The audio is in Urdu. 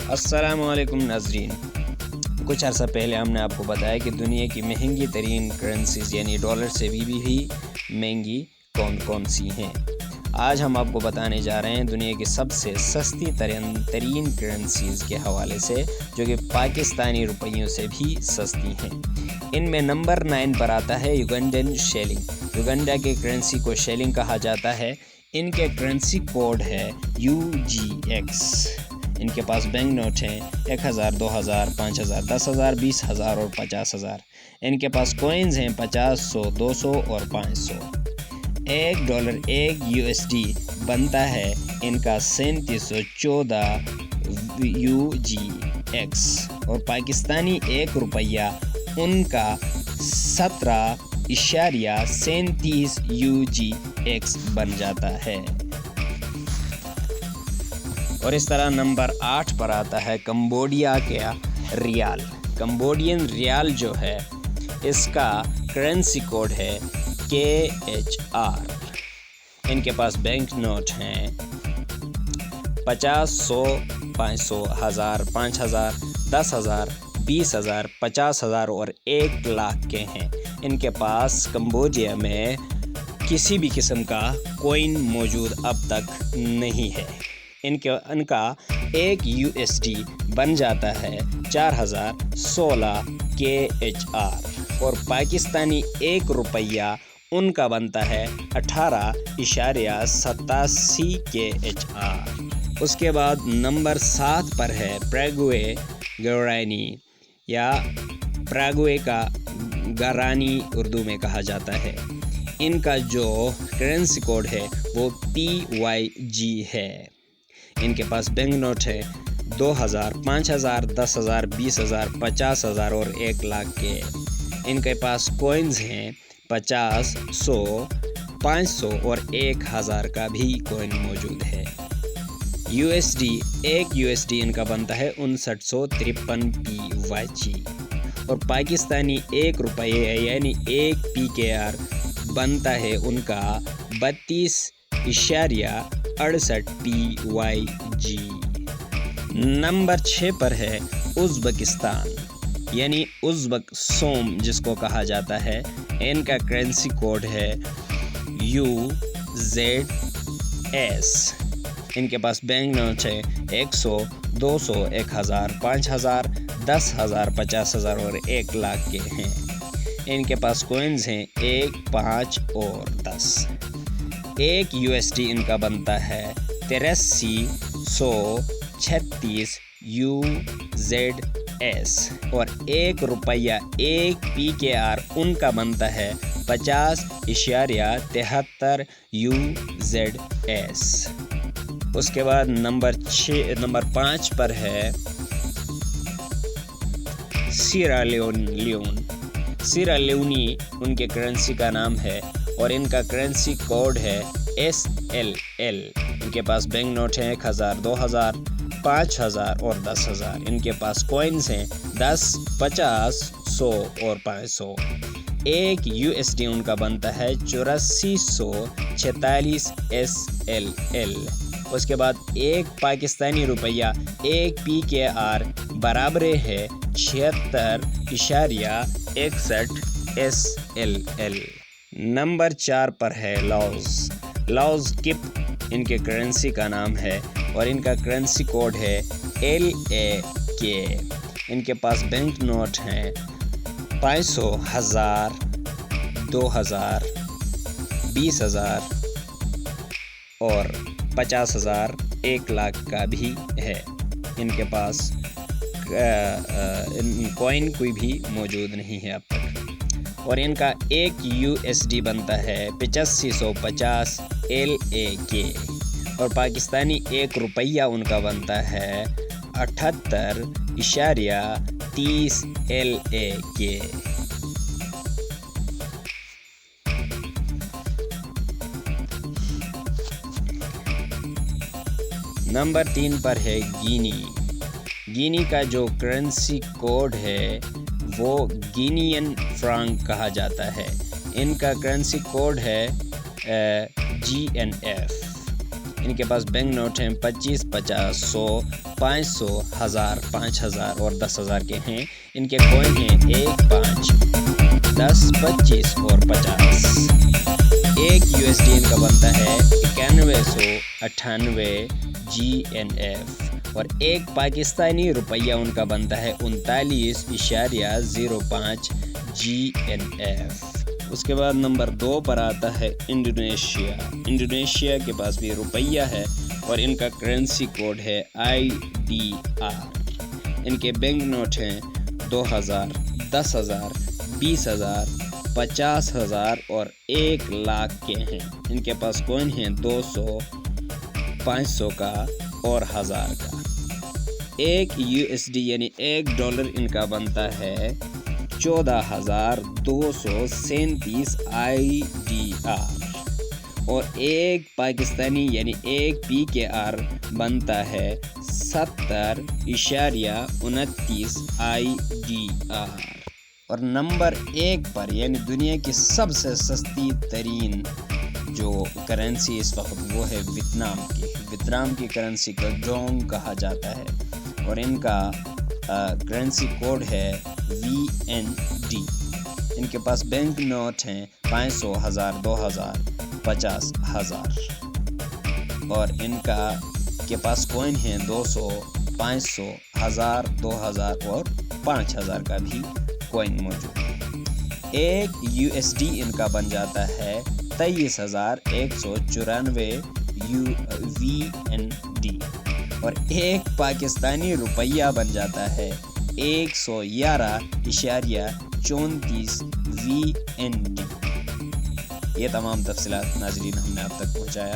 السلام علیکم ناظرین، کچھ عرصہ پہلے ہم نے آپ کو بتایا کہ دنیا کی مہنگی ترین کرنسیز یعنی ڈالر سے بھی مہنگی کون کون سی ہیں۔ آج ہم آپ کو بتانے جا رہے ہیں دنیا کی سب سے سستی ترین کرنسیز کے حوالے سے، جو کہ پاکستانی روپیوں سے بھی سستی ہیں۔ ان میں نمبر 9 پر آتا ہے یوگنڈن شیلنگ۔ یوگنڈا کے کرنسی کو شیلنگ کہا جاتا ہے۔ ان کے کرنسی کوڈ ہے UGX۔ ان کے پاس بینک نوٹ ہیں 1000، 2000، 5000، 10000، 20000 اور 50000۔ ان کے پاس کوئنز ہیں 50، 100، 200 اور 500۔ $1 1 USD بنتا ہے ان کا 3714 UGX، اور پاکستانی 1 روپیہ ان کا 17.37 UGX بن جاتا ہے۔ اور اس طرح نمبر 8 پر آتا ہے کمبوڈیا کا ریال۔ کمبوڈین ریال جو ہے اس کا کرنسی کوڈ ہے KHR۔ ان کے پاس بینک نوٹ ہیں 50، 100، 500، 1000، 5000، 10000، 20000، 50000 اور 1 لاکھ کے ہیں۔ ان کے پاس کمبوڈیا میں کسی بھی قسم کا کوئن موجود اب تک نہیں ہے۔ ان کا 1 USD بن جاتا ہے 4016 KHR، اور پاکستانی 1 روپیہ ان کا بنتا ہے 18.87 KHR۔ اس کے بعد نمبر 7 پر ہے پیراگوے گوارانی، یا پیراگوے کا گارانی اردو میں کہا جاتا ہے۔ ان کا جو کرنسی کوڈ ہے وہ PYG ہے۔ ان کے پاس بینک نوٹ ہے 2000، 5000، 10000، 20000، 50000 اور 1 لاکھ کے۔ ان کے پاس کوئنز ہیں 50، 100، 500 اور 1000 کا بھی کوئن موجود ہے۔ USD 1 USD ان کا بنتا ہے 5953 PYG، اور پاکستانی 1 روپیہ یعنی 1 PKR بنتا ہے ان کا 32.68 PYG۔ نمبر 6 پر ہے ازبکستان، یعنی ازبک سوم جس کو کہا جاتا ہے۔ ان کا کرنسی کوڈ ہے UZS۔ ان کے پاس بینک نوٹ ہے 100، 200، 1000، 5000، 10000، 50000 اور 1 لاکھ کے ہیں۔ ان کے پاس کوئنز ہیں 1، 5 اور 10۔ 1 USD ان کا بنتا ہے 8336 UZS، اور 1 روپیہ 1 PKR ان کا بنتا ہے 50.73 UZS۔ اس کے بعد نمبر 5 پر ہے سیرا لیونی ان کے کرنسی کا نام ہے، اور ان کا کرنسی کوڈ ہے SLL۔ ان کے پاس بینک نوٹ ہیں 1000، 2000، 5000 اور 10000۔ ان کے پاس کوئنز ہیں 10، 50، 100 اور 500۔ 1 USD ان کا بنتا ہے 8446 SLL۔ اس کے بعد 1 پاکستانی روپیہ 1 PKR برابر ہے 76.61 SLL۔ نمبر 4 پر ہے لاؤز کپ، ان کے کرنسی کا نام ہے، اور ان کا کرنسی کوڈ ہے LAK۔ ان کے پاس بینک نوٹ ہیں 500، 1000، 2000، 20000 اور 50000، 1 لاکھ کا بھی ہے۔ ان کے پاس کوئن کوئی بھی موجود نہیں ہے اب تک، اور ان کا 1 USD بنتا ہے 8550 LAK، اور پاکستانی 1 روپیہ ان کا بنتا ہے 78.30 LAK۔ نمبر 3 پر ہے گینی کا جو کرنسی کوڈ ہے وہ گینین فرانک کہا جاتا ہے۔ ان کا کرنسی کوڈ ہے GNF۔ ان کے پاس بینک نوٹ ہیں 25, 50, 100, 500, 1000, 5000 اور 10,000 کے ہیں۔ ان کے کوئن ہیں 1, 5, 10, 25 اور 50۔ ایک USD ان کا بنتا ہے 9198 GNF اور ایک پاکستانی روپیہ ان کا بنتا ہے 39.05 GNF۔ اس کے بعد نمبر 2 پر آتا ہے انڈونیشیا۔ انڈونیشیا کے پاس بھی روپیہ ہے اور ان کا کرنسی کوڈ ہے IDR۔ ان کے بینک نوٹ ہیں 2000, 10,000, 20,000, 50,000 اور 1,00,000 کے ہیں۔ ان کے پاس کوئن ہیں 200, 500 کا اور 1000 کا۔ ایک USD یعنی $1 ان کا بنتا ہے 14,237 IDR اور ایک پاکستانی یعنی ایک PKR بنتا ہے 70.29 IDR۔ اور نمبر 1 پر یعنی دنیا کی سب سے سستی ترین جو کرنسی اس وقت وہ ہے ویتنام کی۔ ویتنام کی کرنسی کو ڈونگ کہا جاتا ہے اور ان کا کرنسی کوڈ ہے VND۔ ان کے پاس بینک نوٹ ہیں 500, 1000, 2000, 50,000 اور ان کے پاس کوئن ہیں 200, 500, 1000, 2000 اور 5000 کا بھی کوئن موجود ہے۔ ایک USD ان کا بن جاتا ہے 23,194 VND اور ایک پاکستانی روپیہ بن جاتا ہے 111.34 VND۔ یہ تمام تفصیلات ناظرین ہم نے آپ تک پہنچایا۔